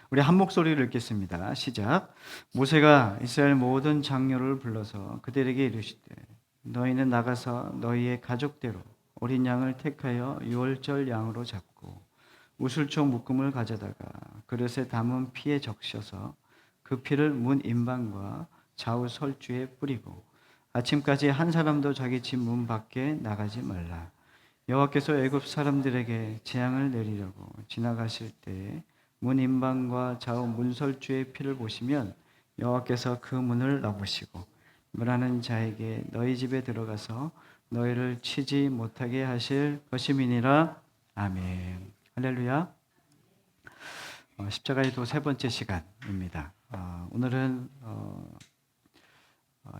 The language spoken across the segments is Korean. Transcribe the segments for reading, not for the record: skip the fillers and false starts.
우리 한 목소리를 읽겠습니다. 시작. 모세가 이스라엘 모든 장로를 불러서 그들에게 이르시되 너희는 나가서 너희의 가족대로 어린 양을 택하여 유월절 양으로 잡고 우슬초 묶음을 가져다가 그릇에 담은 피에 적셔서 그 피를 문 임방과 좌우 설주에 뿌리고 아침까지 한 사람도 자기 집 문 밖에 나가지 말라. 여호와께서 애굽 사람들에게 재앙을 내리려고 지나가실 때에 문 임방과 좌우 문설주의 피를 보시면 여호와께서 그 문을 나보시고 멸하는 자에게 너희 집에 들어가서 너희를 치지 못하게 하실 것임이니라. 아멘. 할렐루야. 십자가의 도 세 번째 시간입니다. 오늘은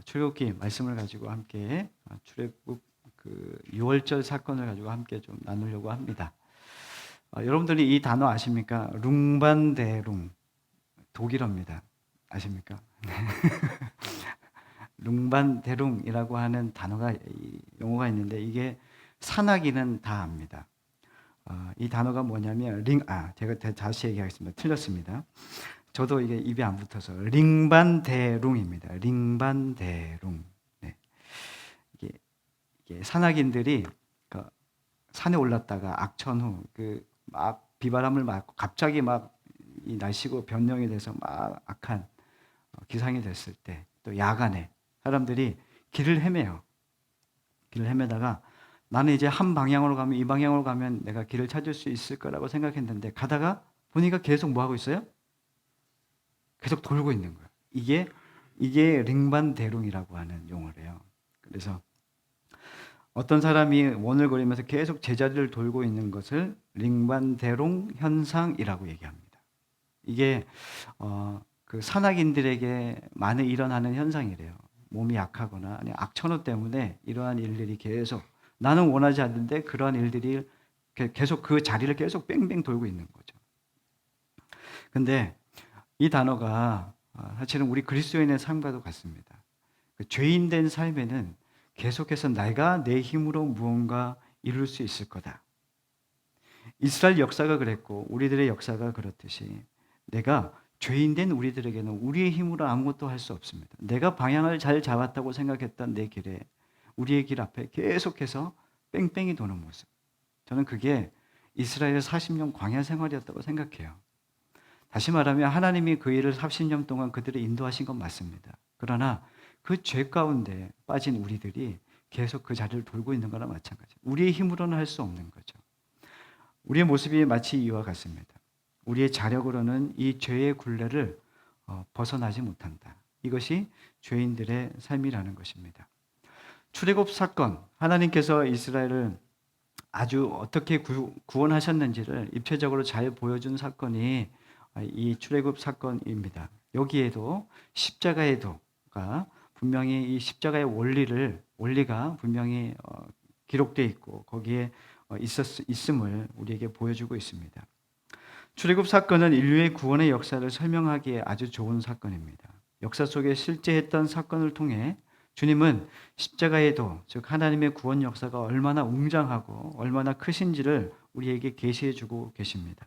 출애굽기 말씀을 가지고 함께 출애굽 그 6월절 사건을 가지고 함께 좀 나누려고 합니다. 여러분들이 이 단어 아십니까? 룽반데룽, 독일어입니다. 아십니까? 룽반데룽이라고 하는 단어가 용어가 있는데 이게 산악인은 다 압니다. 이 단어가 뭐냐면 제가 다시 얘기하겠습니다. 틀렸습니다. 저도 이게 입에 안 붙어서 링반데룽입니다. 링반데룽. 네. 이게 산악인들이 그 산에 올랐다가 악천 후 막 비바람을 맞고 갑자기 막 이 날씨고 변경이 돼서 막 악한 기상이 됐을 때 또 야간에 사람들이 길을 헤매요. 길을 헤매다가 나는 이제 한 방향으로 가면 이 방향으로 가면 내가 길을 찾을 수 있을 거라고 생각했는데 가다가 보니까 계속 뭐 하고 있어요? 계속 돌고 있는 거예요. 이게 링반대룽이라고 하는 용어래요. 그래서 어떤 사람이 원을거리면서 계속 제자리를 돌고 있는 것을 링반대룽 현상이라고 얘기합니다. 이게 그 산악인들에게 많이 일어나는 현상이래요. 몸이 약하거나 아니 악천후 때문에 이러한 일들이 계속 나는 원하지 않는데 그러한 일들이 계속 그 자리를 계속 뺑뺑 돌고 있는 거죠. 근데 이 단어가 사실은 우리 그리스도인의 삶과도 같습니다. 그 죄인된 삶에는 계속해서 내가 내 힘으로 무언가 이룰 수 있을 거다. 이스라엘 역사가 그랬고 우리들의 역사가 그렇듯이 내가 죄인된 우리들에게는 우리의 힘으로 아무것도 할 수 없습니다. 내가 방향을 잘 잡았다고 생각했던 내 길에 우리의 길 앞에 계속해서 뺑뺑이 도는 모습. 저는 그게 이스라엘의 40년 광야 생활이었다고 생각해요. 다시 말하면 하나님이 그 일을 40년 동안 그들을 인도하신 건 맞습니다. 그러나 그 죄 가운데 빠진 우리들이 계속 그 자리를 돌고 있는 거나 마찬가지예요. 우리의 힘으로는 할 수 없는 거죠. 우리의 모습이 마치 이와 같습니다. 우리의 자력으로는 이 죄의 굴레를 벗어나지 못한다. 이것이 죄인들의 삶이라는 것입니다. 출애굽 사건, 하나님께서 이스라엘을 아주 어떻게 구원하셨는지를 입체적으로 잘 보여준 사건이 이 출애굽 사건입니다. 여기에도 십자가의 도가 분명히 이 십자가의 원리가 분명히 기록되어 있고 거기에 있음을 우리에게 보여주고 있습니다. 출애굽 사건은 인류의 구원의 역사를 설명하기에 아주 좋은 사건입니다. 역사 속에 실제 했던 사건을 통해 주님은 십자가의 도, 즉 하나님의 구원 역사가 얼마나 웅장하고 얼마나 크신지를 우리에게 계시해 주고 계십니다.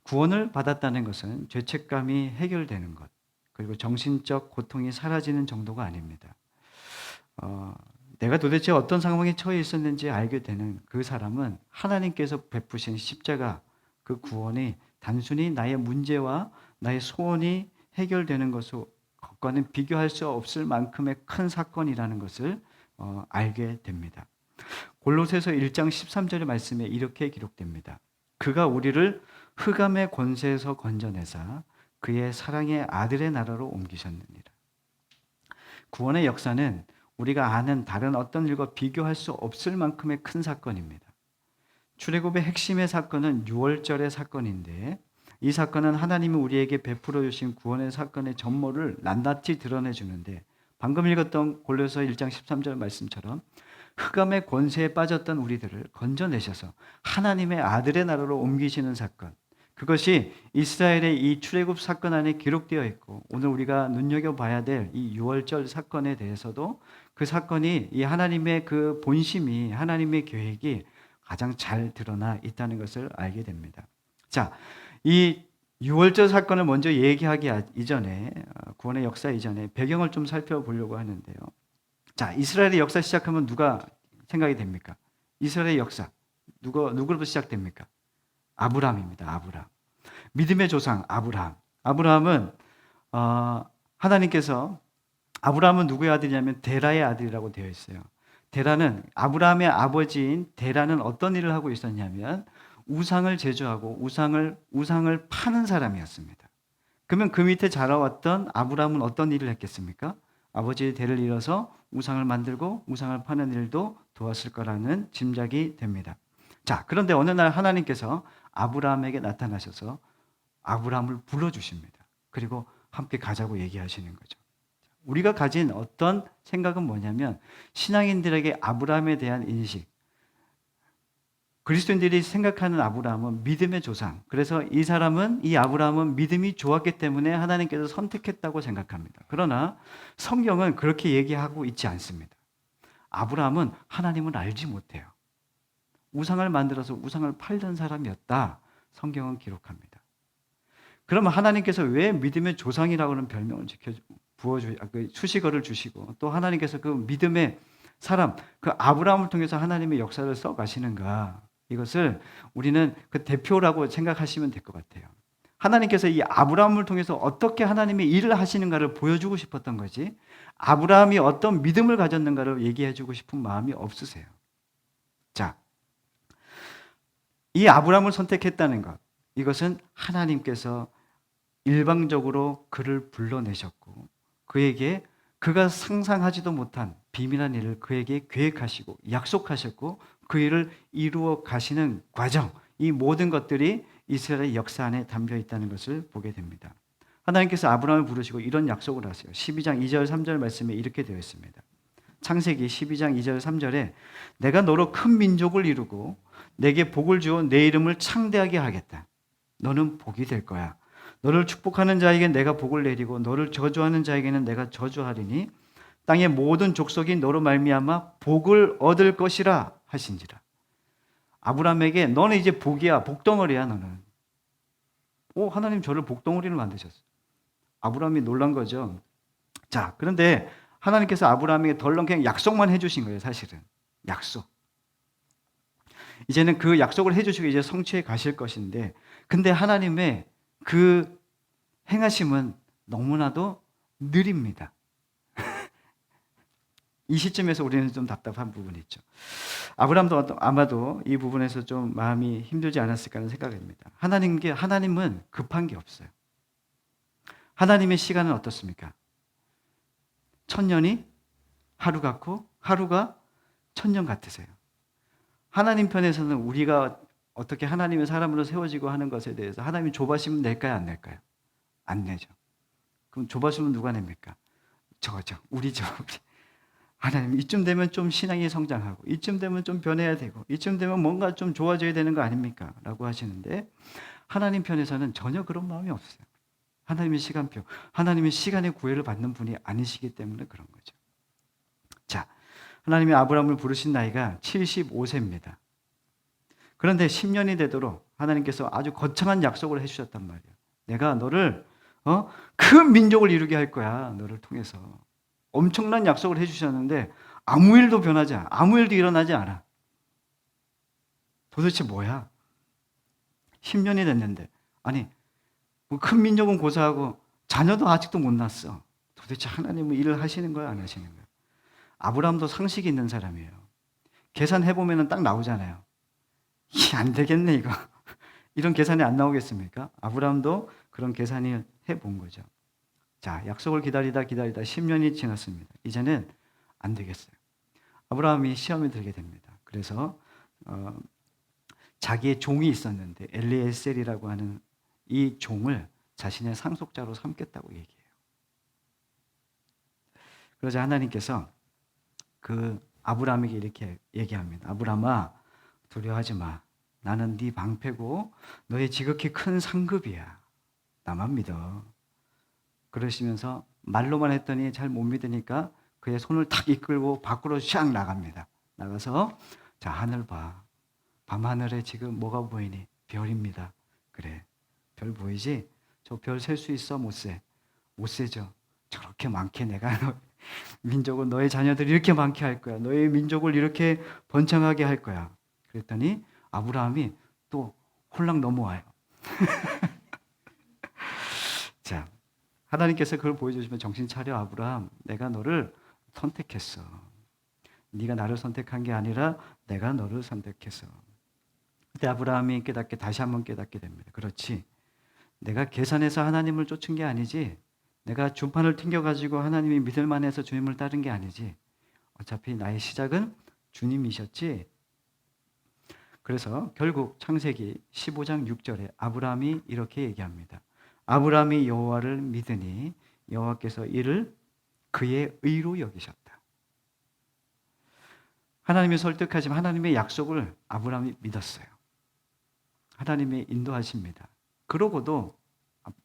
구원을 받았다는 것은 죄책감이 해결되는 것, 그리고 정신적 고통이 사라지는 정도가 아닙니다. 내가 도대체 어떤 상황에 처해 있었는지 알게 되는 그 사람은 하나님께서 베푸신 십자가 그 구원이 단순히 나의 문제와 나의 소원이 해결되는 것과는 비교할 수 없을 만큼의 큰 사건이라는 것을 알게 됩니다. 골로새서 1장 13절의 말씀에 이렇게 기록됩니다. 그가 우리를 흑암의 권세에서 건져내사 그의 사랑의 아들의 나라로 옮기셨느니라. 구원의 역사는 우리가 아는 다른 어떤 일과 비교할 수 없을 만큼의 큰 사건입니다. 출애굽의 핵심의 사건은 유월절의 사건인데 이 사건은 하나님이 우리에게 베풀어 주신 구원의 사건의 전모를 낱낱이 드러내 주는데 방금 읽었던 골로새 1장 13절 말씀처럼 흑암의 권세에 빠졌던 우리들을 건져내셔서 하나님의 아들의 나라로 옮기시는 사건, 그것이 이스라엘의 이 출애굽 사건 안에 기록되어 있고 오늘 우리가 눈여겨봐야 될 이 유월절 사건에 대해서도 그 사건이 이 하나님의 그 본심이 하나님의 계획이 가장 잘 드러나 있다는 것을 알게 됩니다. 자, 이 유월절 사건을 먼저 얘기하기 이전에 구원의 역사 이전에 배경을 좀 살펴보려고 하는데요. 자, 이스라엘의 역사 시작하면 누가 생각이 됩니까? 이스라엘의 역사 누구로부터 시작됩니까? 아브라함입니다. 아브라함. 믿음의 조상 아브라함. 아브라함은 하나님께서 아브라함은 누구의 아들이냐면 데라의 아들이라고 되어 있어요. 데라는 아브라함의 아버지인 데라는 어떤 일을 하고 있었냐면 우상을 제조하고 우상을 파는 사람이었습니다. 그러면 그 밑에 자라왔던 아브라함은 어떤 일을 했겠습니까? 아버지의 대를 이어서 우상을 만들고 우상을 파는 일도 도왔을 거라는 짐작이 됩니다. 자, 그런데 어느 날 하나님께서 아브라함에게 나타나셔서 아브라함을 불러주십니다. 그리고 함께 가자고 얘기하시는 거죠. 우리가 가진 어떤 생각은 뭐냐면 신앙인들에게 아브라함에 대한 인식, 그리스도인들이 생각하는 아브라함은 믿음의 조상. 그래서 이 아브라함은 믿음이 좋았기 때문에 하나님께서 선택했다고 생각합니다. 그러나 성경은 그렇게 얘기하고 있지 않습니다. 아브라함은 하나님을 알지 못해요. 우상을 만들어서 우상을 팔던 사람이었다. 성경은 기록합니다. 그러면 하나님께서 왜 믿음의 조상이라고 하는 별명을 수식어를 주시고 또 하나님께서 그 믿음의 사람, 그 아브라함을 통해서 하나님의 역사를 써 가시는가? 이것을 우리는 그 대표라고 생각하시면 될 것 같아요. 하나님께서 이 아브라함을 통해서 어떻게 하나님의 일을 하시는가를 보여주고 싶었던 거지, 아브라함이 어떤 믿음을 가졌는가를 얘기해주고 싶은 마음이 없으세요. 자, 이 아브라함을 선택했다는 것, 이것은 하나님께서 일방적으로 그를 불러내셨고 그에게 그가 상상하지도 못한 비밀한 일을 그에게 계획하시고 약속하셨고 그 일을 이루어 가시는 과정, 이 모든 것들이 이스라엘의 역사 안에 담겨 있다는 것을 보게 됩니다. 하나님께서 아브라함을 부르시고 이런 약속을 하세요. 12장 2절 3절 말씀에 이렇게 되어 있습니다. 창세기 12장 2절 3절에 내가 너로 큰 민족을 이루고 내게 복을 주어 내 이름을 창대하게 하겠다. 너는 복이 될 거야. 너를 축복하는 자에게 내가 복을 내리고 너를 저주하는 자에게는 내가 저주하리니 땅의 모든 족속이 너로 말미암아 복을 얻을 것이라 하신지라. 아브라함에게 너는 이제 복이야. 복덩어리야 너는. 하나님 저를 복덩어리를 만드셨어. 아브라함이 놀란 거죠. 자, 그런데 하나님께서 아브라함에게 덜렁 그냥 약속만 해주신 거예요. 사실은 약속. 이제는 그 약속을 해주시고 이제 성취해 가실 것인데, 근데 하나님의 그 행하심은 너무나도 느립니다. 이 시점에서 우리는 좀 답답한 부분이 있죠. 아브라함도 아마도 이 부분에서 좀 마음이 힘들지 않았을까 하는 생각입니다. 하나님은 급한 게 없어요. 하나님의 시간은 어떻습니까? 1000년이 하루 같고 하루가 1000년 같으세요. 하나님 편에서는 우리가 어떻게 하나님의 사람으로 세워지고 하는 것에 대해서 하나님이 조바심은 낼까요? 안 낼까요? 안 내죠. 그럼 조바심은 누가 냅니까? 우리죠. 하나님 이쯤 되면 좀 신앙이 성장하고 이쯤 되면 좀 변해야 되고 이쯤 되면 뭔가 좀 좋아져야 되는 거 아닙니까? 라고 하시는데 하나님 편에서는 전혀 그런 마음이 없어요. 하나님의 시간표, 하나님의 시간의 구애를 받는 분이 아니시기 때문에 그런 거죠. 자, 하나님이 아브라함을 부르신 나이가 75세입니다. 그런데 10년이 되도록 하나님께서 아주 거창한 약속을 해주셨단 말이에요. 내가 너를 큰 민족을 이루게 할 거야. 너를 통해서. 엄청난 약속을 해주셨는데 아무 일도 변하지 않아. 아무 일도 일어나지 않아. 도대체 뭐야? 10년이 됐는데 아니 큰 민족은 고사하고 자녀도 아직도 못 낳았어. 도대체 하나님은 일을 하시는 거야 안 하시는 거야? 아브라함도 상식이 있는 사람이에요. 계산해보면 딱 나오잖아요. 안 되겠네 이거. 이런 계산이 안 나오겠습니까? 아브라함도 그런 계산을 해본 거죠. 자, 약속을 기다리다 10년이 지났습니다. 이제는 안 되겠어요. 아브라함이 시험에 들게 됩니다. 그래서 자기의 종이 있었는데 엘리에셀이라고 하는 이 종을 자신의 상속자로 삼겠다고 얘기해요. 그러자 하나님께서 그 아브라함에게 이렇게 얘기합니다. 아브라함아, 두려워하지 마. 나는 네 방패고 너의 지극히 큰 상급이야. 나만 믿어. 그러시면서 말로만 했더니 잘 못 믿으니까 그의 손을 탁 이끌고 밖으로 샥 나갑니다. 나가서 자, 하늘 봐. 밤하늘에 지금 뭐가 보이니? 별입니다. 그래. 별 보이지? 저 별 셀 수 있어? 못 세? 못 세죠. 저렇게 많게 내가 민족을 너의 자녀들이 이렇게 많게 할 거야. 너의 민족을 이렇게 번창하게 할 거야. 그랬더니 아브라함이 또 홀랑 넘어와요. 자, 하나님께서 그걸 보여주시면 정신 차려 아브라함. 내가 너를 선택했어. 네가 나를 선택한 게 아니라 내가 너를 선택했어. 그때 아브라함이 다시 한번 깨닫게 됩니다. 그렇지. 내가 계산해서 하나님을 쫓은 게 아니지. 내가 주판을 튕겨가지고 하나님이 믿을만 해서 주님을 따른 게 아니지. 어차피 나의 시작은 주님이셨지. 그래서 결국 창세기 15장 6절에 아브라함이 이렇게 얘기합니다. 아브라함이 여호와를 믿으니 여호와께서 이를 그의 의로 여기셨다. 하나님이 설득하시면 하나님의 약속을 아브라함이 믿었어요. 하나님이 인도하십니다. 그러고도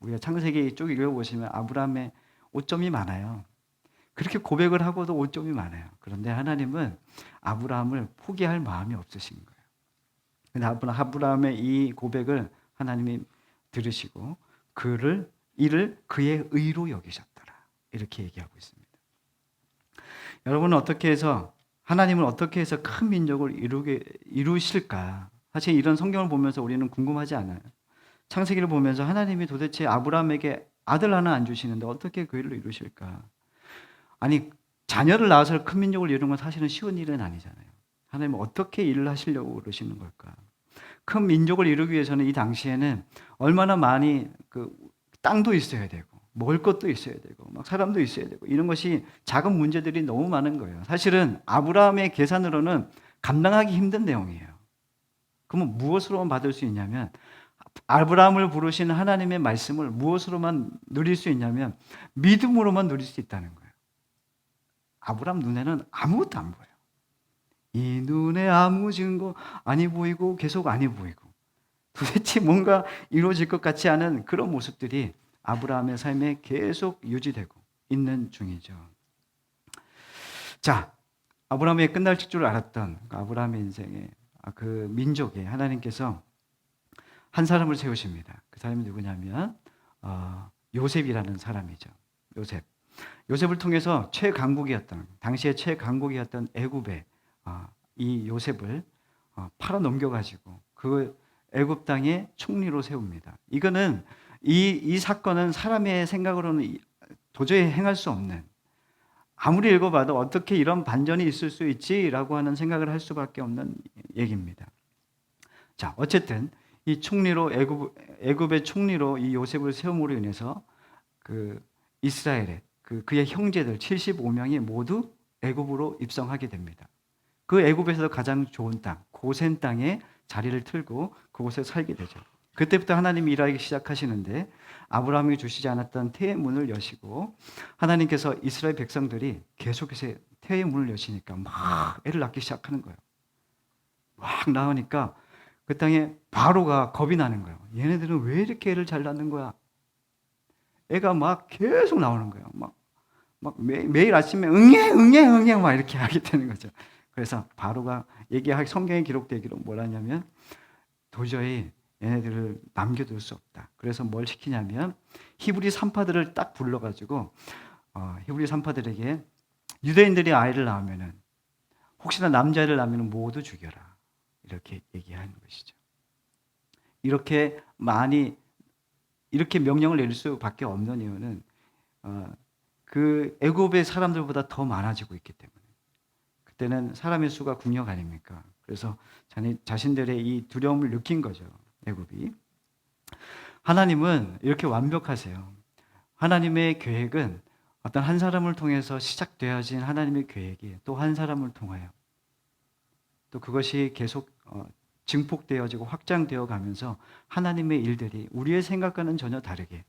우리가 창세기 쭉 읽어보시면 아브라함의 오점이 많아요. 그렇게 고백을 하고도 오점이 많아요. 그런데 하나님은 아브라함을 포기할 마음이 없으신 거예요. 근데 아브라함의 이 고백을 하나님이 들으시고 이를 그의 의로 여기셨더라. 이렇게 얘기하고 있습니다. 여러분은 하나님을 어떻게 해서 큰 민족을 이루실까? 사실 이런 성경을 보면서 우리는 궁금하지 않아요. 창세기를 보면서 하나님이 도대체 아브라함에게 아들 하나 안 주시는데 어떻게 그 일을 이루실까? 아니, 자녀를 낳아서 큰 민족을 이루는 건 사실은 쉬운 일은 아니잖아요. 하나님은 어떻게 일을 하시려고 그러시는 걸까? 큰 민족을 이루기 위해서는 이 당시에는 얼마나 많이 땅도 있어야 되고 먹을 것도 있어야 되고 막 사람도 있어야 되고 이런 것이 작은 문제들이 너무 많은 거예요. 사실은 아브라함의 계산으로는 감당하기 힘든 내용이에요. 그러면 무엇으로만 받을 수 있냐면 아브라함을 부르신 하나님의 말씀을 무엇으로만 누릴 수 있냐면 믿음으로만 누릴 수 있다는 거예요. 아브라함 눈에는 아무것도 안 보여요. 이 눈에 아무 증거 아니 보이고 계속 아니 보이고 도대체 뭔가 이루어질 것 같지 않은 그런 모습들이 아브라함의 삶에 계속 유지되고 있는 중이죠. 자, 아브라함이 끝날 줄 알았던 아브라함의 인생에 그 민족에 하나님께서 한 사람을 세우십니다. 그 사람이 누구냐면 요셉이라는 사람이죠. 요셉을 통해서 당시에 최강국이었던 애굽에 이 요셉을 팔아 넘겨가지고 그 애굽 땅의 총리로 세웁니다. 이거는 이 사건은 사람의 생각으로는 도저히 행할 수 없는, 아무리 읽어봐도 어떻게 이런 반전이 있을 수 있지라고 하는 생각을 할 수밖에 없는 얘기입니다. 자, 어쨌든 이 애굽의 총리로 이 요셉을 세움으로 인해서 그 이스라엘의 그의 형제들 75명이 모두 애굽으로 입성하게 됩니다. 그 애굽에서 가장 좋은 땅, 고센 땅에 자리를 틀고 그곳에 살게 되죠. 그때부터 하나님이 일하기 시작하시는데 아브라함이 주시지 않았던 태의 문을 여시고 하나님께서 이스라엘 백성들이 계속해서 태의 문을 여시니까 막 애를 낳기 시작하는 거예요. 막 낳으니까 그 땅에 바로가 겁이 나는 거예요. 얘네들은 왜 이렇게 애를 잘 낳는 거야? 애가 막 계속 나오는 거예요. 막 매일 아침에 응애 막 이렇게 하게 되는 거죠. 그래서 바로가 성경에 기록되기로 뭐라 하냐면 도저히 얘네들을 남겨둘 수 없다. 그래서 뭘 시키냐면 히브리 산파들을 딱 불러가지고 히브리 산파들에게 유대인들이 아이를 낳으면은 혹시나 남자를 낳으면 모두 죽여라. 이렇게 얘기하는 것이죠. 이렇게 명령을 내릴 수밖에 없는 이유는 그 애굽의 사람들보다 더 많아지고 있기 때문에. 그때는 사람의 수가 국력 아닙니까? 그래서 자신들의 이 두려움을 느낀 거죠. 애굽이. 하나님은 이렇게 완벽하세요. 하나님의 계획은 어떤 한 사람을 통해서 시작되어진 하나님의 계획이 또 한 사람을 통하여 또 그것이 계속 증폭되어지고 확장되어 가면서 하나님의 일들이 우리의 생각과는 전혀 다르게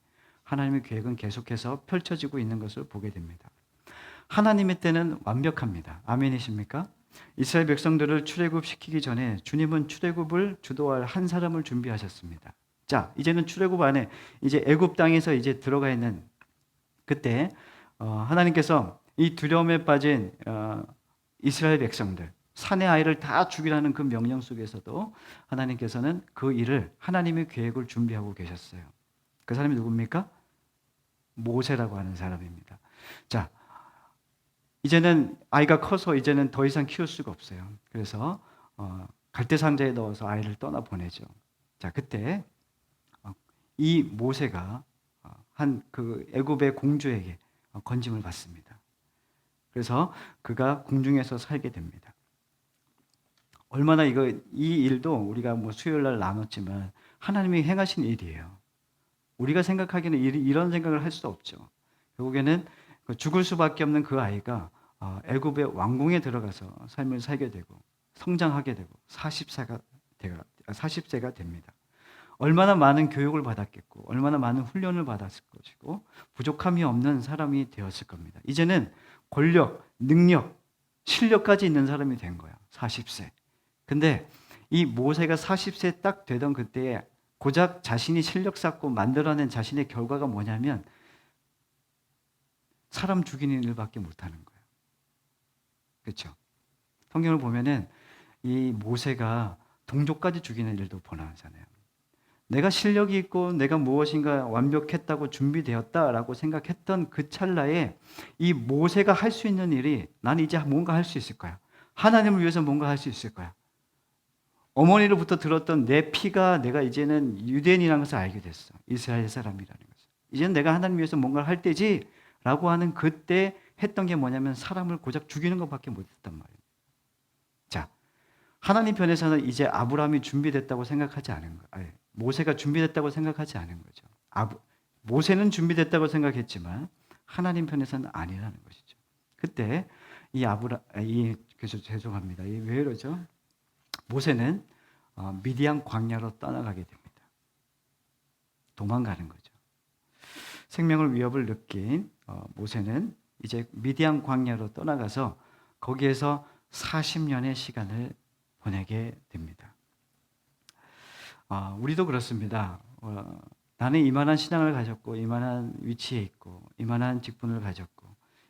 하나님의 계획은 계속해서 펼쳐지고 있는 것을 보게 됩니다. 하나님의 때는 완벽합니다. 아멘이십니까? 이스라엘 백성들을 출애굽시키기 전에 주님은 출애굽을 주도할 한 사람을 준비하셨습니다. 자, 이제는 출애굽 안에 이제 애굽 땅에서 이제 들어가 있는 그때 하나님께서 이 두려움에 빠진 이스라엘 백성들, 산의 아이를 다 죽이라는 그 명령 속에서도 하나님께서는 그 일을 하나님의 계획을 준비하고 계셨어요. 그 사람이 누굽니까? 모세라고 하는 사람입니다. 자, 이제는 아이가 커서 이제는 더 이상 키울 수가 없어요. 그래서 갈대 상자에 넣어서 아이를 떠나 보내죠. 자, 그때 이 모세가 한 그 애굽의 공주에게 건짐을 받습니다. 그래서 그가 궁중에서 살게 됩니다. 얼마나 이 일도 우리가 뭐 수요일 날 나눴지만 하나님이 행하신 일이에요. 우리가 생각하기에는 이런 생각을 할 수 없죠. 결국에는 죽을 수밖에 없는 그 아이가 애굽의 왕궁에 들어가서 삶을 살게 되고 성장하게 되고 40세가 됩니다. 얼마나 많은 교육을 받았겠고 얼마나 많은 훈련을 받았을 것이고 부족함이 없는 사람이 되었을 겁니다. 이제는 권력, 능력, 실력까지 있는 사람이 된 거야. 40세. 근데 이 모세가 40세 딱 되던 그때에 고작 자신이 실력 쌓고 만들어낸 자신의 결과가 뭐냐면 사람 죽이는 일밖에 못하는 거예요. 그렇죠? 성경을 보면은 이 모세가 동족까지 죽이는 일도 번화하잖아요. 내가 실력이 있고 내가 무엇인가 완벽했다고 준비되었다라고 생각했던 그 찰나에 이 모세가 할 수 있는 일이 나는 이제 뭔가 할 수 있을 거야. 하나님을 위해서 뭔가 할 수 있을 거야. 어머니로부터 들었던 내 피가 내가 이제는 유대인이라는 것을 알게 됐어. 이스라엘 사람이라는 것을. 이제는 내가 하나님 위해서 뭔가를 할 때지 라고 하는 그때 했던 게 뭐냐면 사람을 고작 죽이는 것밖에 못했단 말이에요. 자, 하나님 편에서는 이제 아브라함이 준비됐다고 생각하지 않은 거예요. 모세가 준비됐다고 생각하지 않은 거죠. 모세는 준비됐다고 생각했지만 하나님 편에서는 아니라는 것이죠. 그때 죄송합니다. 왜 이러죠? 모세는 미디안 광야로 떠나가게 됩니다. 도망가는 거죠. 생명을 위협을 느낀 모세는 이제 미디안 광야로 떠나가서 거기에서 40년의 시간을 보내게 됩니다. 우리도 그렇습니다. 나는 이만한 신앙을 가졌고 이만한 위치에 있고 이만한 직분을 가졌고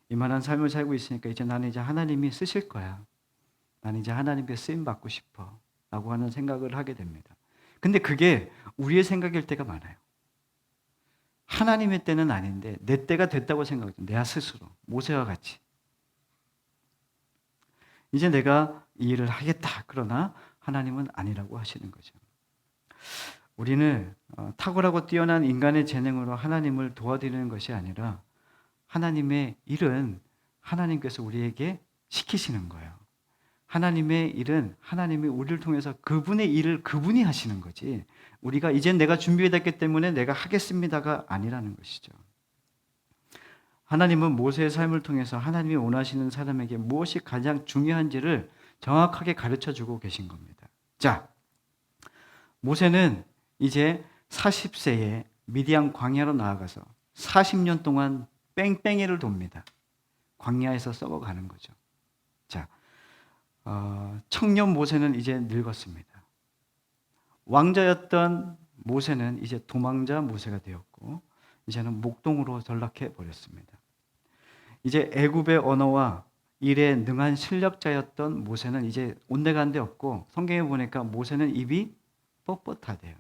이만한 삶을 살고 있으니까 이제 나는 이제 하나님이 쓰실 거야. 나는 이제 하나님께 쓰임 받고 싶어 라고 하는 생각을 하게 됩니다. 근데 그게 우리의 생각일 때가 많아요. 하나님의 때는 아닌데 내 때가 됐다고 생각해요. 내 스스로 모세와 같이 이제 내가 이 일을 하겠다. 그러나 하나님은 아니라고 하시는 거죠. 우리는 탁월하고 뛰어난 인간의 재능으로 하나님을 도와드리는 것이 아니라 하나님의 일은 하나님께서 우리에게 시키시는 거예요. 하나님의 일은 하나님이 우리를 통해서 그분의 일을 그분이 하시는 거지 우리가 이젠 내가 준비됐기 때문에 내가 하겠습니다가 아니라는 것이죠. 하나님은 모세의 삶을 통해서 하나님이 원하시는 사람에게 무엇이 가장 중요한지를 정확하게 가르쳐주고 계신 겁니다. 자, 모세는 이제 40세에 미디안 광야로 나아가서 40년 동안 뺑뺑이를 돕니다. 광야에서 썩어가는 거죠. 자, 청년 모세는 이제 늙었습니다. 왕자였던 모세는 이제 도망자 모세가 되었고 이제는 목동으로 전락해 버렸습니다. 이제 애굽의 언어와 일에 능한 실력자였던 모세는 이제 온데간데 없고 성경에 보니까 모세는 입이 뻣뻣하대요.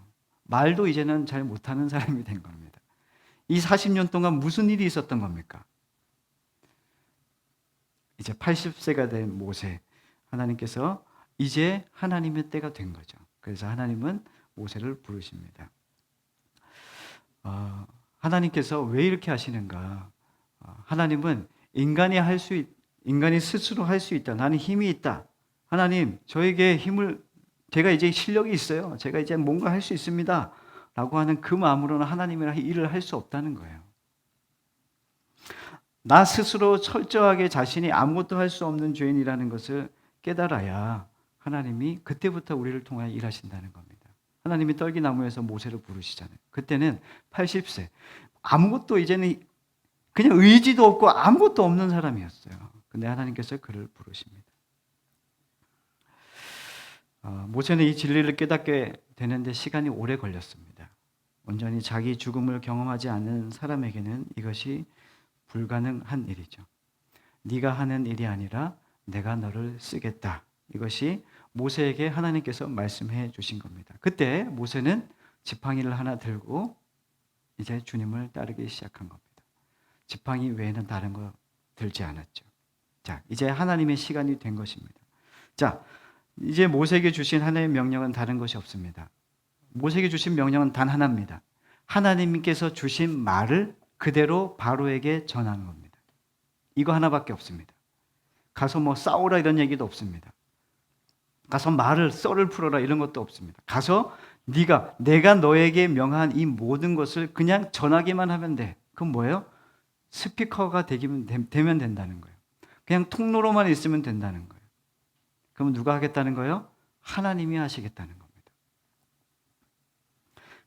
말도 이제는 잘 못하는 사람이 된 겁니다. 이 40년 동안 무슨 일이 있었던 겁니까? 이제 80세가 된 모세, 하나님께서 이제 하나님의 때가 된 거죠. 그래서 하나님은 모세를 부르십니다. 하나님께서 왜 이렇게 하시는가? 하나님은 인간이 스스로 할 수 있다. 나는 힘이 있다. 하나님, 저에게 제가 이제 실력이 있어요. 제가 이제 뭔가 할 수 있습니다. 라고 하는 그 마음으로는 하나님이랑 일을 할 수 없다는 거예요. 나 스스로 철저하게 자신이 아무것도 할 수 없는 죄인이라는 것을 깨달아야 하나님이 그때부터 우리를 통하여 일하신다는 겁니다. 하나님이 떨기나무에서 모세를 부르시잖아요. 그때는 80세. 아무것도 이제는 그냥 의지도 없고 아무것도 없는 사람이었어요. 근데 하나님께서 그를 부르십니다. 모세는 이 진리를 깨닫게 되는데 시간이 오래 걸렸습니다. 온전히 자기 죽음을 경험하지 않는 사람에게는 이것이 불가능한 일이죠. 네가 하는 일이 아니라 내가 너를 쓰겠다. 이것이 모세에게 하나님께서 말씀해 주신 겁니다. 그때 모세는 지팡이를 하나 들고 이제 주님을 따르기 시작한 겁니다. 지팡이 외에는 다른 거 들지 않았죠. 자, 이제 하나님의 시간이 된 것입니다. 자, 이제 모세에게 주신 하나님의 명령은 다른 것이 없습니다. 모세에게 주신 명령은 단 하나입니다. 하나님께서 주신 말을 그대로 바로에게 전하는 겁니다. 이거 하나밖에 없습니다. 가서 뭐 싸우라 이런 얘기도 없습니다. 가서 썰을 풀어라 이런 것도 없습니다. 가서 내가 너에게 명한 이 모든 것을 그냥 전하기만 하면 돼. 그건 뭐예요? 스피커가 되면 된다는 거예요. 그냥 통로로만 있으면 된다는 거예요. 그럼 누가 하겠다는 거예요? 하나님이 하시겠다는 겁니다.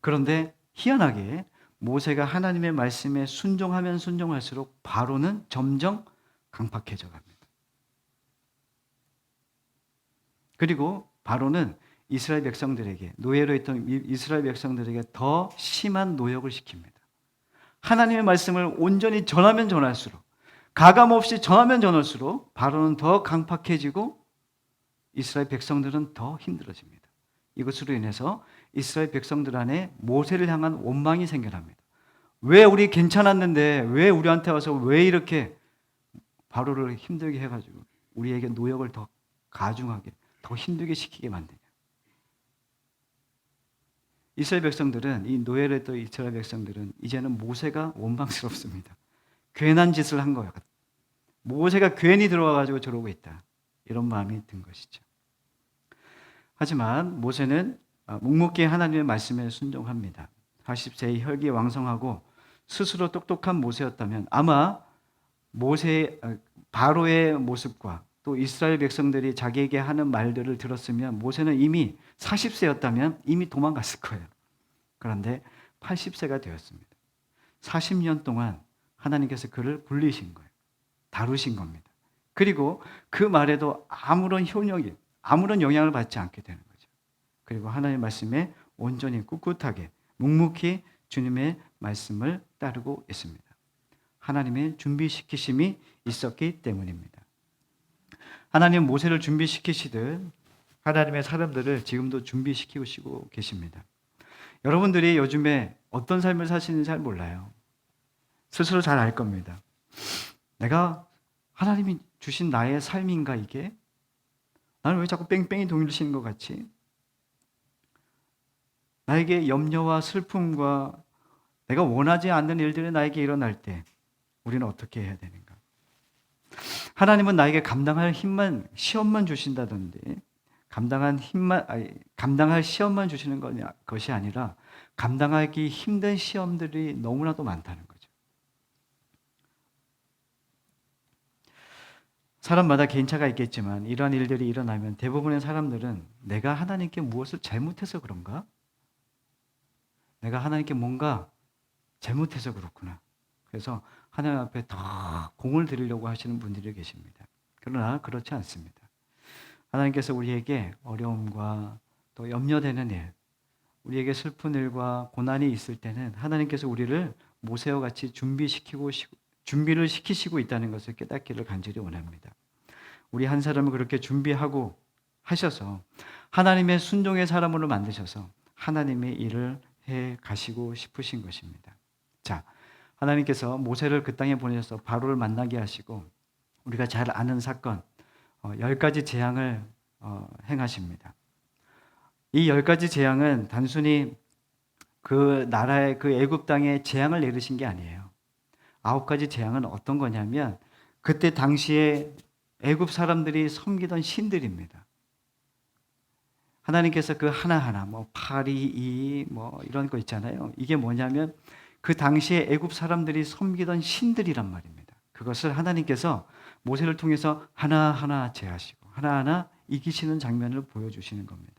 그런데 희한하게 모세가 하나님의 말씀에 순종하면 순종할수록 바로는 점점 강팍해져 갑니다. 그리고 바로는 이스라엘 백성들에게, 노예로 있던 이스라엘 백성들에게 더 심한 노역을 시킵니다. 하나님의 말씀을 온전히 전하면 전할수록, 가감없이 전하면 전할수록 바로는 더 강팍해지고 이스라엘 백성들은 더 힘들어집니다. 이것으로 인해서 이스라엘 백성들 안에 모세를 향한 원망이 생겨납니다. 왜 우리 괜찮았는데 왜 우리한테 와서 왜 이렇게 바로를 힘들게 해가지고 우리에게 노역을 더 가중하게 더 힘들게 시키게 만드냐. 이스라엘 백성들은, 이 노예를 했던 이스라엘 백성들은 이제는 모세가 원망스럽습니다. 괜한 짓을 한 거야. 모세가 괜히 들어와가지고 저러고 있다. 이런 마음이 든 것이죠. 하지만 모세는 묵묵히 하나님의 말씀에 순종합니다. 40세의 혈기왕성하고 스스로 똑똑한 모세였다면 아마 바로의 모습과 또 이스라엘 백성들이 자기에게 하는 말들을 들었으면 모세는 이미 40세였다면 이미 도망갔을 거예요. 그런데 80세가 되었습니다. 40년 동안 하나님께서 그를 불리신 거예요. 다루신 겁니다. 그리고 그 말에도 아무런 영향을 받지 않게 되는 거죠. 그리고 하나님의 말씀에 온전히 꿋꿋하게 묵묵히 주님의 말씀을 따르고 있습니다. 하나님의 준비시키심이 있었기 때문입니다. 하나님은 모세를 준비시키시듯 하나님의 사람들을 지금도 준비시키고 계십니다. 여러분들이 요즘에 어떤 삶을 사시는지 잘 몰라요. 스스로 잘 알 겁니다. 내가 하나님이 주신 나의 삶인가 이게? 나는 왜 자꾸 뺑뺑이 돌리시는 것 같지? 나에게 염려와 슬픔과 내가 원하지 않는 일들이 나에게 일어날 때 우리는 어떻게 해야 되는가? 하나님은 나에게 감당할 시험만 주신다던데 감당할 시험만 주시는 것이 아니라 감당하기 힘든 시험들이 너무나도 많다는 거죠. 사람마다 개인차가 있겠지만 이러한 일들이 일어나면 대부분의 사람들은 내가 하나님께 무엇을 잘못해서 그런가? 내가 하나님께 뭔가 잘못해서 그렇구나. 그래서 하나님 앞에 더 공을 들이려고 하시는 분들이 계십니다. 그러나 그렇지 않습니다. 하나님께서 우리에게 어려움과 또 염려되는 일, 우리에게 슬픈 일과 고난이 있을 때는 하나님께서 우리를 모세와 같이 준비를 시키시고 있다는 것을 깨닫기를 간절히 원합니다. 우리 한 사람을 그렇게 준비하고 하셔서 하나님의 순종의 사람으로 만드셔서 하나님의 일을 해 가시고 싶으신 것입니다. 자, 하나님께서 모세를 그 땅에 보내셔서 바로를 만나게 하시고 우리가 잘 아는 사건 10가지 재앙을 행하십니다. 이 10가지 재앙은 단순히 그 나라의 그 애굽 땅에 재앙을 내리신 게 아니에요. 9가지 재앙은 어떤 거냐면 그때 당시에 애굽 사람들이 섬기던 신들입니다. 하나님께서 그 하나하나 파리, 이런 거 있잖아요. 이게 뭐냐면 그 당시에 애굽 사람들이 섬기던 신들이란 말입니다. 그것을 하나님께서 모세를 통해서 하나하나 제하시고 하나하나 이기시는 장면을 보여주시는 겁니다.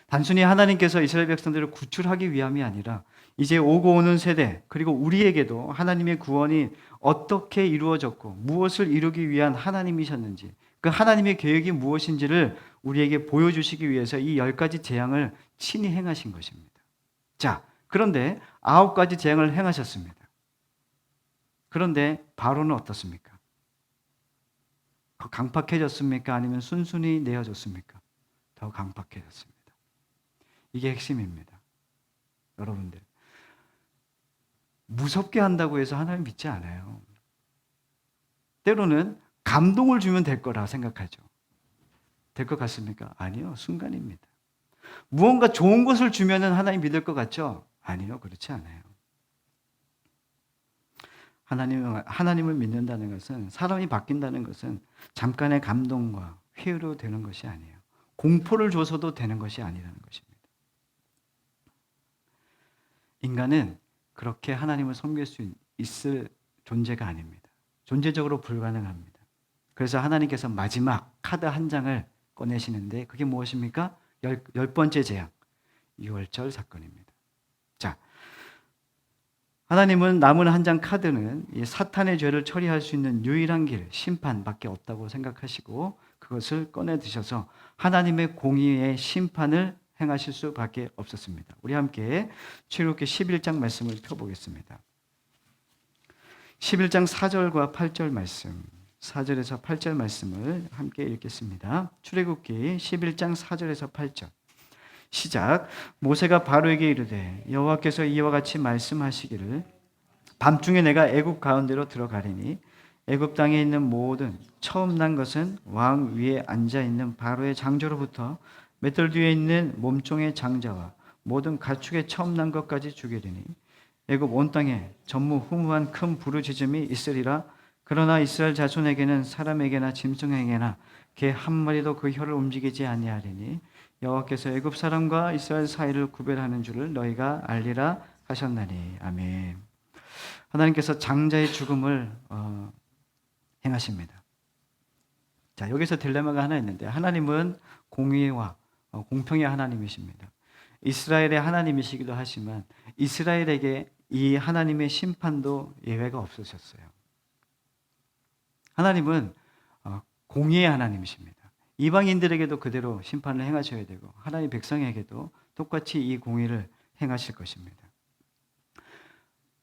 단순히 하나님께서 이스라엘 백성들을 구출하기 위함이 아니라 이제 오고 오는 세대 그리고 우리에게도 하나님의 구원이 어떻게 이루어졌고 무엇을 이루기 위한 하나님이셨는지 그 하나님의 계획이 무엇인지를 우리에게 보여주시기 위해서 이 10가지 재앙을 친히 행하신 것입니다. 자, 그런데 9가지 재앙을 행하셨습니다. 그런데 바로는 어떻습니까? 더 강팍해졌습니까? 아니면 순순히 내어졌습니까? 더 강팍해졌습니다. 이게 핵심입니다. 여러분들, 무섭게 한다고 해서 하나님 믿지 않아요. 때로는 감동을 주면 될 거라 생각하죠. 될 것 같습니까? 아니요. 순간입니다. 무언가 좋은 것을 주면은 하나님 믿을 것 같죠? 아니요. 그렇지 않아요. 하나님을 믿는다는 것은, 사람이 바뀐다는 것은 잠깐의 감동과 회유로 되는 것이 아니에요. 공포를 줘서도 되는 것이 아니라는 것입니다. 인간은 그렇게 하나님을 섬길 수 있을 존재가 아닙니다. 존재적으로 불가능합니다. 그래서 하나님께서 마지막 카드 한 장을 꺼내시는데 그게 무엇입니까? 열 번째 재앙, 유월절 사건입니다. 자, 하나님은 남은 한 장 카드는 이 사탄의 죄를 처리할 수 있는 유일한 길, 심판밖에 없다고 생각하시고 그것을 꺼내 드셔서 하나님의 공의의 심판을 행하실 수밖에 없었습니다. 우리 함께 출애굽기 11장 말씀을 펴보겠습니다. 11장 4절과 8절 말씀, 4절에서 8절 말씀을 함께 읽겠습니다. 출애굽기 11장 4절에서 8절. 시작. 모세가 바로에게 이르되 여호와께서 이와 같이 말씀하시기를 밤중에 내가 애굽 가운데로 들어가리니 애굽 땅에 있는 모든 처음 난 것은 왕 위에 앉아 있는 바로의 장조로부터 맷돌 뒤에 있는 몸종의 장자와 모든 가축의 처음 난 것까지 죽이리니 애굽 온 땅에 전무후무한 큰 부르짖음이 있으리라. 그러나 이스라엘 자손에게는 사람에게나 짐승에게나 개 한 마리도 그 혀를 움직이지 아니하리니 여호와께서 애굽 사람과 이스라엘 사이를 구별하는 줄을 너희가 알리라 하셨나니. 아멘. 하나님께서 장자의 죽음을 행하십니다. 자, 여기서 딜레마가 하나 있는데, 하나님은 공의와 공평의 하나님이십니다. 이스라엘의 하나님이시기도 하지만 이스라엘에게 이 하나님의 심판도 예외가 없으셨어요. 하나님은 공의의 하나님이십니다. 이방인들에게도 그대로 심판을 행하셔야 되고 하나님 백성에게도 똑같이 이 공의를 행하실 것입니다.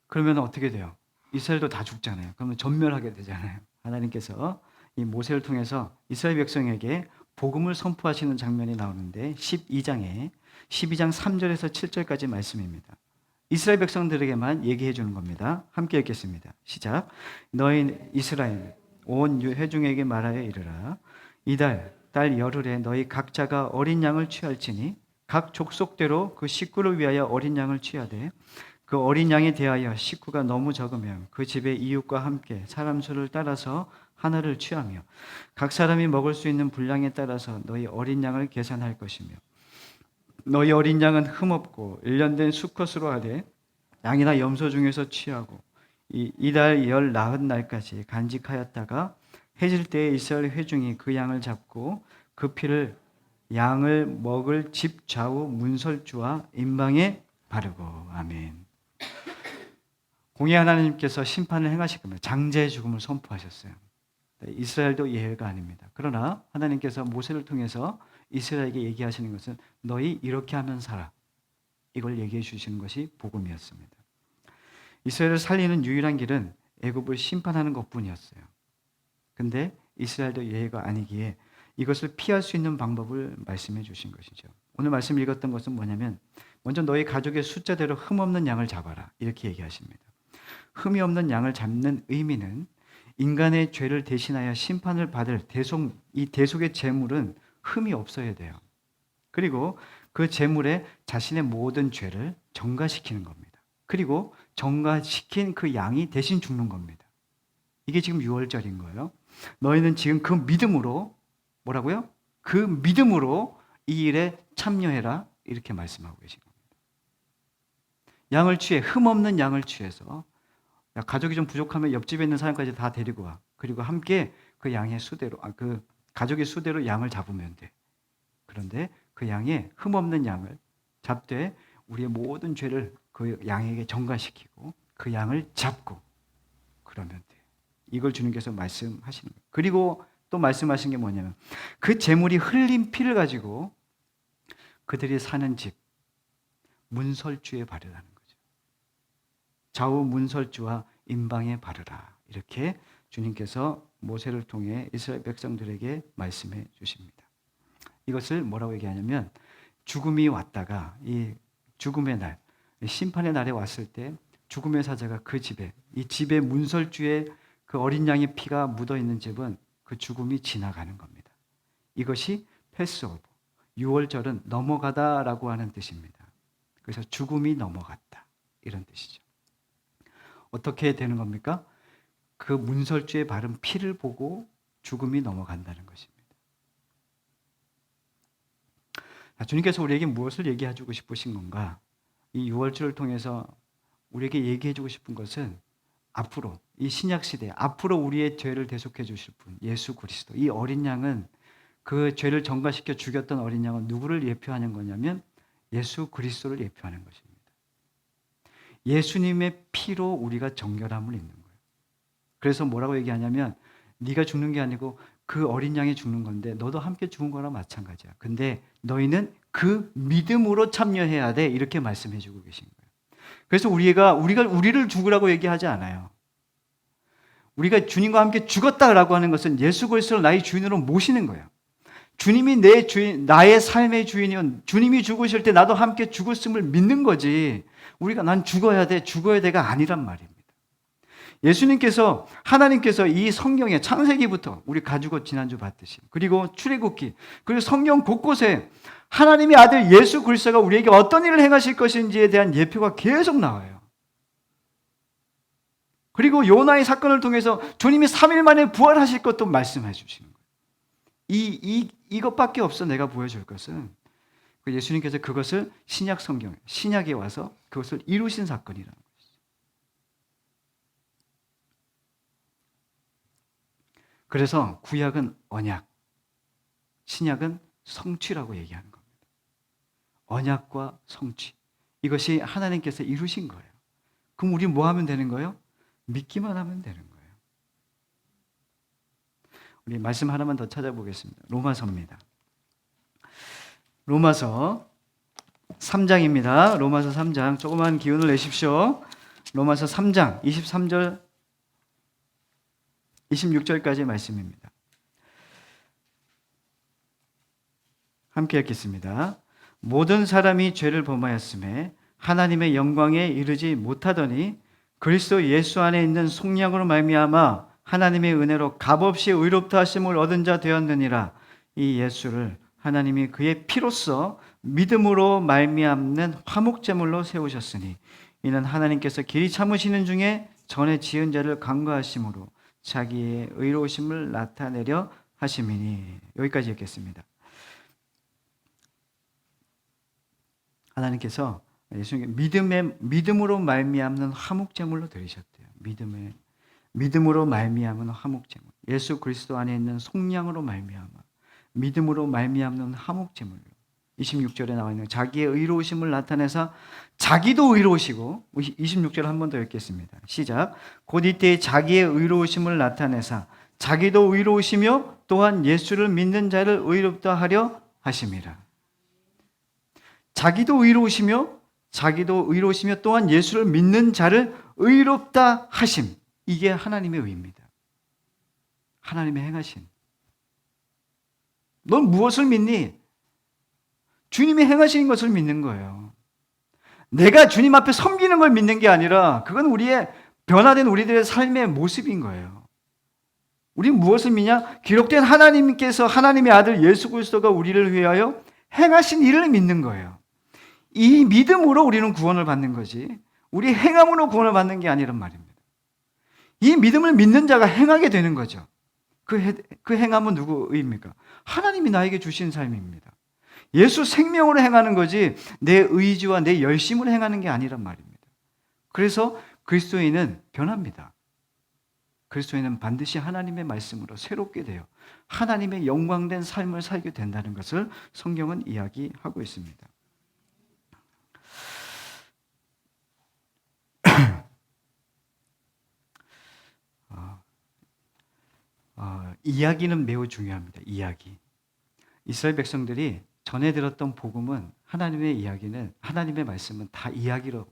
그러면 어떻게 돼요? 이스라엘도 다 죽잖아요. 그러면 전멸하게 되잖아요. 하나님께서 이 모세를 통해서 이스라엘 백성에게 복음을 선포하시는 장면이 나오는데 12장 3절에서 7절까지 말씀입니다. 이스라엘 백성들에게만 얘기해 주는 겁니다. 함께 읽겠습니다. 시작. 너희 이스라엘 온 회중에게 말하여 이르라. 이달 달 열흘에 너희 각자가 어린 양을 취할지니 각 족속대로 그 식구를 위하여 어린 양을 취하되 그 어린 양에 대하여 식구가 너무 적으면 그 집의 이웃과 함께 사람 수를 따라서 하나를 취하며 각 사람이 먹을 수 있는 분량에 따라서 너희 어린 양을 계산할 것이며 너희 어린 양은 흠없고 1년 된 수컷으로 하되 양이나 염소 중에서 취하고 이달 열 나흔 날까지 간직하였다가 해질 때에 이스라엘 회중이 그 양을 잡고 그 피를 양을 먹을 집 좌우 문설주와 임방에 바르고. 아멘. 공의 하나님께서 심판을 행하실 겁니다. 장자의 죽음을 선포하셨어요. 이스라엘도 예외가 아닙니다. 그러나 하나님께서 모세를 통해서 이스라엘에게 얘기하시는 것은 너희 이렇게 하면 살아. 이걸 얘기해 주시는 것이 복음이었습니다. 이스라엘을 살리는 유일한 길은 애굽을 심판하는 것뿐이었어요. 근데 이스라엘도 예외가 아니기에 이것을 피할 수 있는 방법을 말씀해 주신 것이죠. 오늘 말씀 읽었던 것은 뭐냐면 먼저 너희 가족의 숫자대로 흠없는 양을 잡아라. 이렇게 얘기하십니다. 흠이 없는 양을 잡는 의미는 인간의 죄를 대신하여 심판을 받을 이 대속의 제물은 흠이 없어야 돼요. 그리고 그 제물에 자신의 모든 죄를 전가시키는 겁니다. 그리고 전가시킨 그 양이 대신 죽는 겁니다. 이게 지금 유월절인 거예요. 너희는 지금 그 믿음으로 뭐라고요? 그 믿음으로 이 일에 참여해라. 이렇게 말씀하고 계신 겁니다. 양을 취해 흠없는 양을 취해서 가족이 좀 부족하면 옆집에 있는 사람까지 다 데리고 와. 그리고 함께 그 양의 수대로 그 가족의 수대로 양을 잡으면 돼. 그런데 그 양의 흠없는 양을 잡되 우리의 모든 죄를 그 양에게 전가시키고 그 양을 잡고 그러면 돼. 이걸 주님께서 말씀하시는 거예요. 그리고 또 말씀하신 게 뭐냐면 그 제물이 흘린 피를 가지고 그들이 사는 집 문설주에 바르라는 거죠. 좌우 문설주와 임방에 바르라. 이렇게 주님께서 모세를 통해 이스라엘 백성들에게 말씀해 주십니다. 이것을 뭐라고 얘기하냐면 죽음이 왔다가 이 죽음의 날, 심판의 날에 왔을 때 죽음의 사자가 그 집에, 이 집의 문설주에 그 어린 양의 피가 묻어 있는 집은 그 죽음이 지나가는 겁니다. 이것이 패스오버, 유월절은 넘어가다라고 하는 뜻입니다. 그래서 죽음이 넘어갔다 이런 뜻이죠. 어떻게 되는 겁니까? 그 문설주에 바른 피를 보고 죽음이 넘어간다는 것입니다. 주님께서 우리에게 무엇을 얘기해 주고 싶으신 건가? 이 유월절을 통해서 우리에게 얘기해 주고 싶은 것은 앞으로 이 신약 시대 앞으로 우리의 죄를 대속해 주실 분 예수 그리스도. 이 어린 양은 그 죄를 전가시켜 죽였던 어린 양은 누구를 예표하는 거냐면 예수 그리스도를 예표하는 것입니다. 예수님의 피로 우리가 정결함을 입는 거예요. 그래서 뭐라고 얘기하냐면 네가 죽는 게 아니고 그 어린 양이 죽는 건데 너도 함께 죽은 거랑 마찬가지야. 근데 너희는 그 믿음으로 참여해야 돼. 이렇게 말씀해 주고 계신 거예요. 그래서 우리가 우리를 죽으라고 얘기하지 않아요. 우리가 주님과 함께 죽었다라고 하는 것은 예수 그리스도를 나의 주인으로 모시는 거예요. 주님이 내 주인, 나의 삶의 주인이면 주님이 죽으실 때 나도 함께 죽었음을 믿는 거지. 우리가 난 죽어야 돼가 아니란 말입니다. 예수님께서 하나님께서 이 성경에 창세기부터 우리 가지고 지난주 봤듯이 그리고 출애굽기 그리고 성경 곳곳에 하나님의 아들 예수 그리스도가 우리에게 어떤 일을 행하실 것인지에 대한 예표가 계속 나와요. 그리고 요나의 사건을 통해서 주님이 3일 만에 부활하실 것도 말씀해 주시는 거예요. 이것밖에 없어 내가 보여줄 것은 예수님께서 그것을 신약 성경 신약에 와서 그것을 이루신 사건이라는 거예요. 그래서 구약은 언약, 신약은 성취라고 얘기하는 겁니다. 언약과 성취. 이것이 하나님께서 이루신 거예요. 그럼 우리 뭐 하면 되는 거예요? 믿기만 하면 되는 거예요. 우리 말씀 하나만 더 찾아보겠습니다. 로마서입니다. 로마서 3장입니다. 로마서 3장. 조그만 기운을 내십시오. 로마서 3장 23절 26절까지의 말씀입니다. 함께 읽겠습니다. 모든 사람이 죄를 범하였음에 하나님의 영광에 이르지 못하더니 그리스도 예수 안에 있는 속량으로 말미암아 하나님의 은혜로 값없이 의롭다 하심을 얻은 자 되었느니라. 이 예수를 하나님이 그의 피로써 믿음으로 말미암는 화목제물로 세우셨으니 이는 하나님께서 길이 참으시는 중에 전에 지은 자를 간과하심으로 자기의 의로우심을 나타내려 하심이니. 여기까지 읽겠습니다. 하나님께서 예수님께 믿음으로 말미암는 화목제물로 드리셨대요. 믿음으로 말미암은 화목제물. 예수 그리스도 안에 있는 속량으로 말미암아 믿음으로 말미암는 화목제물로. 26절에 나와 있는 자기의 의로우심을 나타내사 자기도 의로우시고 26절 한 번 더 읽겠습니다. 시작. 곧 이때 자기의 의로우심을 나타내사 자기도 의로우시며 또한 예수를 믿는 자를 의롭다 하려 하심이라. 자기도 의로우시며 또한 예수를 믿는 자를 의롭다 하심. 이게 하나님의 의입니다. 하나님의 행하신. 넌 무엇을 믿니? 주님이 행하시는 것을 믿는 거예요. 내가 주님 앞에 섬기는 걸 믿는 게 아니라 그건 변화된 우리들의 삶의 모습인 거예요. 우리는 무엇을 믿냐? 기록된 하나님의 아들 예수 그리스도가 우리를 위하여 행하신 일을 믿는 거예요. 이 믿음으로 우리는 구원을 받는 거지 우리 행함으로 구원을 받는 게 아니란 말입니다. 이 믿음을 믿는 자가 행하게 되는 거죠. 그 행함은 누구입니까? 하나님이 나에게 주신 삶입니다. 예수 생명으로 행하는 거지 내 의지와 내 열심으로 행하는 게 아니란 말입니다. 그래서 그리스도인은 변합니다. 그리스도인은 반드시 하나님의 말씀으로 새롭게 되어 하나님의 영광된 삶을 살게 된다는 것을 성경은 이야기하고 있습니다. 이야기는 매우 중요합니다. 이야기. 이스라엘 백성들이 전에 들었던 복음은 하나님의 이야기는 하나님의 말씀은 다 이야기로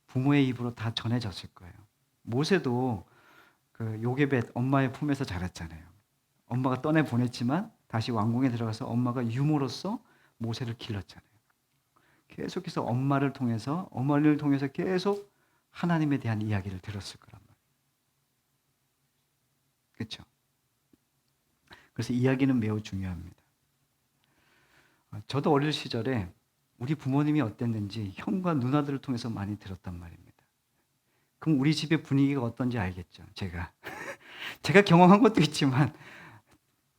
부모의 입으로 다 전해졌을 거예요. 모세도 그 요게벳 엄마의 품에서 자랐잖아요. 엄마가 떠내 보냈지만 다시 왕궁에 들어가서 엄마가 유모로서 모세를 길렀잖아요. 계속해서 어머니를 통해서 계속 하나님에 대한 이야기를 들었을 거란 말이에요. 그렇죠? 그래서 이야기는 매우 중요합니다. 저도 어릴 시절에 우리 부모님이 어땠는지 형과 누나들을 통해서 많이 들었단 말입니다. 그럼 우리 집의 분위기가 어떤지 알겠죠? 제가 경험한 것도 있지만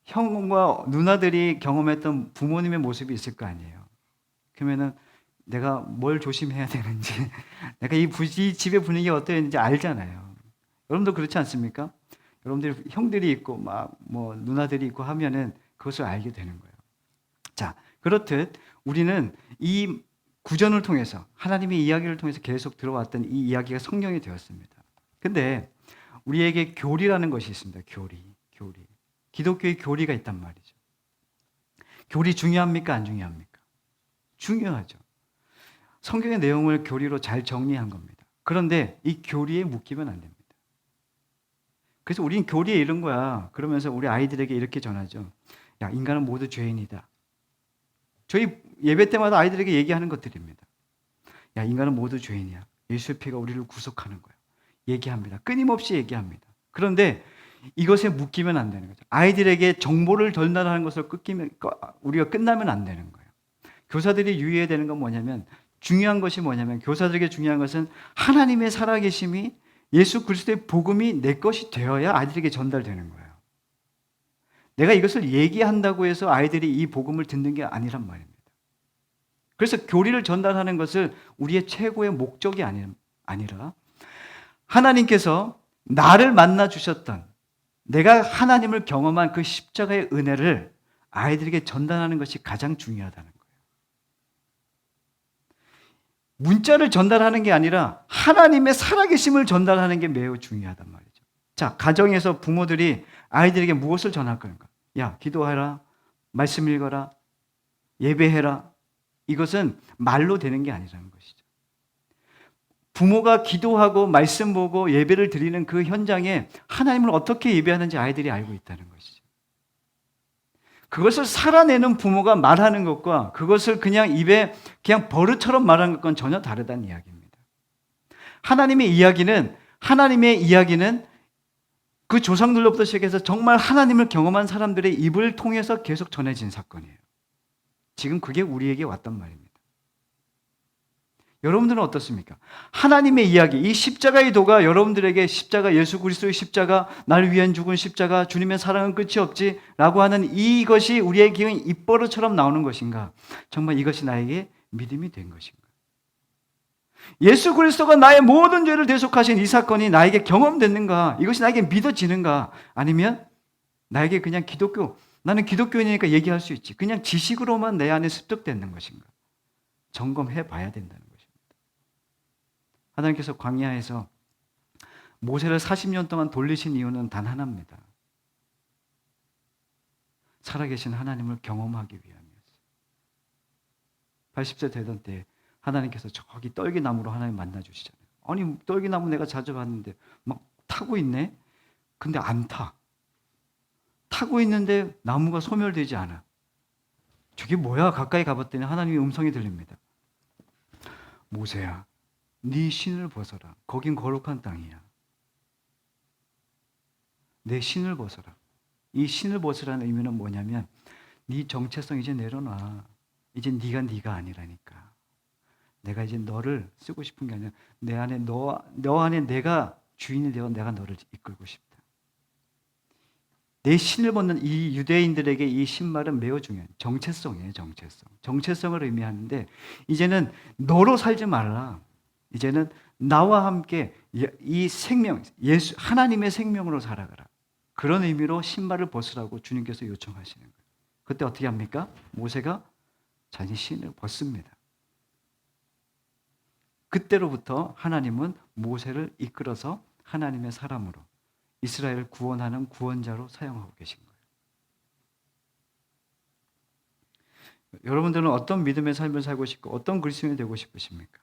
형과 누나들이 경험했던 부모님의 모습이 있을 거 아니에요. 그러면은 내가 뭘 조심해야 되는지, 내가 이 집의 분위기가 어땠는지 알잖아요. 여러분도 그렇지 않습니까? 여러분들 형들이 있고 막 뭐 누나들이 있고 하면은 그것을 알게 되는 거예요. 자, 그렇듯 우리는 이 구전을 통해서 하나님의 이야기를 통해서 계속 들어왔던 이 이야기가 성경이 되었습니다. 근데 우리에게 교리라는 것이 있습니다. 교리. 기독교의 교리가 있단 말이죠. 교리 중요합니까? 안 중요합니까? 중요하죠. 성경의 내용을 교리로 잘 정리한 겁니다. 그런데 이 교리에 묶이면 안 됩니다. 그래서 우리는 교리에 이런 거야. 그러면서 우리 아이들에게 이렇게 전하죠. 야, 인간은 모두 죄인이다. 저희 예배 때마다 아이들에게 얘기하는 것들입니다. 야, 인간은 모두 죄인이야. 예수의 피가 우리를 구속하는 거야. 얘기합니다. 끊임없이 얘기합니다. 그런데 이것에 묶이면 안 되는 거죠. 아이들에게 정보를 전달하는 것을 우리가 끝나면 안 되는 거예요. 교사들이 유의해야 되는 건 뭐냐면, 중요한 것이 뭐냐면, 교사들에게 중요한 것은 하나님의 살아계심이 예수 그리스도의 복음이 내 것이 되어야 아이들에게 전달되는 거예요. 내가 이것을 얘기한다고 해서 아이들이 이 복음을 듣는 게 아니란 말입니다. 그래서 교리를 전달하는 것을 우리의 최고의 목적이 아니라 하나님께서 나를 만나 주셨던, 내가 하나님을 경험한 그 십자가의 은혜를 아이들에게 전달하는 것이 가장 중요하다는 거예요. 문자를 전달하는 게 아니라 하나님의 살아계심을 전달하는 게 매우 중요하단 말이죠. 자, 가정에서 부모들이 아이들에게 무엇을 전할 건가? 야, 기도해라. 말씀 읽어라. 예배해라. 이것은 말로 되는 게 아니라는 것이죠. 부모가 기도하고 말씀 보고 예배를 드리는 그 현장에 하나님을 어떻게 예배하는지 아이들이 알고 있다는 것이죠. 그것을 살아내는 부모가 말하는 것과 그것을 그냥 입에 그냥 버릇처럼 말하는 것과는 전혀 다르다는 이야기입니다. 하나님의 이야기는 그 조상들로부터 시작해서 정말 하나님을 경험한 사람들의 입을 통해서 계속 전해진 사건이에요. 지금 그게 우리에게 왔단 말입니다. 여러분들은 어떻습니까? 하나님의 이야기, 이 십자가의 도가 여러분들에게 십자가, 예수 그리스도의 십자가, 날 위한 죽은 십자가, 주님의 사랑은 끝이 없지 라고 하는 이것이 우리에게 입버릇처럼 나오는 것인가? 정말 이것이 나에게 믿음이 된 것인가? 예수 그리스도가 나의 모든 죄를 대속하신 이 사건이 나에게 경험됐는가? 이것이 나에게 믿어지는가? 아니면 나에게 그냥 나는 기독교인이니까 얘기할 수 있지. 그냥 지식으로만 내 안에 습득되는 것인가? 점검해 봐야 된다는 것입니다. 하나님께서 광야에서 모세를 40년 동안 돌리신 이유는 단 하나입니다. 살아계신 하나님을 경험하기 위함이었어요. 80세 되던 때 하나님께서 저기 떨기나무로 하나님 만나주시잖아요. 아니, 떨기나무 내가 자주 봤는데 막 타고 있네? 근데 안 타. 타고 있는데 나무가 소멸되지 않아. 저게 뭐야? 가까이 가봤더니 하나님의 음성이 들립니다. 모세야, 네 신을 벗어라. 거긴 거룩한 땅이야. 내 신을 벗어라. 이 신을 벗으라는 의미는 뭐냐면 네 정체성 이제 내려놔. 이제 네가 아니라니까. 내가 이제 너를 쓰고 싶은 게 아니라 내 안에 너 안에 내가 주인이 되어 내가 너를 이끌고 싶다. 내 신을 벗는 이 유대인들에게 이 신말은 매우 중요한 정체성이에요. 정체성을 의미하는데 이제는 너로 살지 말라. 이제는 나와 함께 이 생명, 하나님의 생명으로 살아가라. 그런 의미로 신발을 벗으라고 주님께서 요청하시는 거예요. 그때 어떻게 합니까? 모세가 자기 신을 벗습니다. 그때로부터 하나님은 모세를 이끌어서 하나님의 사람으로 이스라엘을 구원하는 구원자로 사용하고 계신 거예요. 여러분들은 어떤 믿음의 삶을 살고 싶고 어떤 그리스도인이 되고 싶으십니까?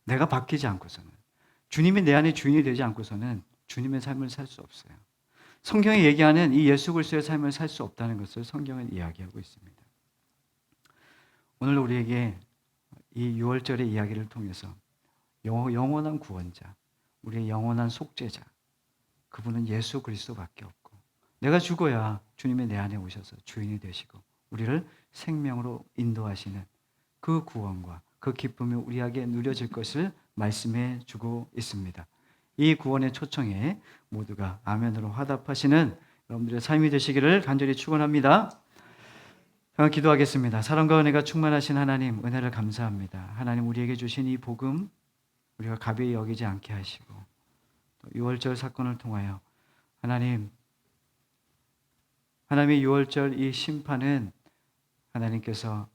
내가 바뀌지 않고서는 주님이 내 안에 주인이 되지 않고서는 주님의 삶을 살 수 없어요. 성경이 얘기하는 이 예수 그리스도의 삶을 살 수 없다는 것을 성경은 이야기하고 있습니다. 오늘 우리에게 이 6월절의 이야기를 통해서 영원한 구원자, 우리의 영원한 속죄자, 그분은 예수 그리스도밖에 없고, 내가 죽어야 주님이 내 안에 오셔서 주인이 되시고 우리를 생명으로 인도하시는 그 구원과 그 기쁨이 우리에게 누려질 것을 말씀해 주고 있습니다. 이 구원의 초청에 모두가 아멘으로 화답하시는 여러분들의 삶이 되시기를 간절히 축원합니다. 기도하겠습니다. 사랑과 은혜가 충만하신 하나님, 은혜를 감사합니다. 하나님, 우리에게 주신 이 복음 우리가 가벼이 여기지 않게 하시고, 또 6월절 사건을 통하여 하나님의 6월절 이 심판은 하나님께서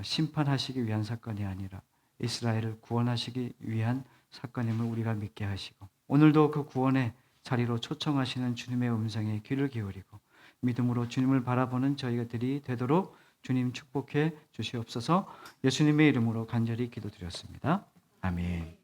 심판하시기 위한 사건이 아니라 이스라엘을 구원하시기 위한 사건임을 우리가 믿게 하시고, 오늘도 그 구원의 자리로 초청하시는 주님의 음성에 귀를 기울이고 믿음으로 주님을 바라보는 저희들이 되도록 주님 축복해 주시옵소서. 예수님의 이름으로 간절히 기도드렸습니다. 아멘.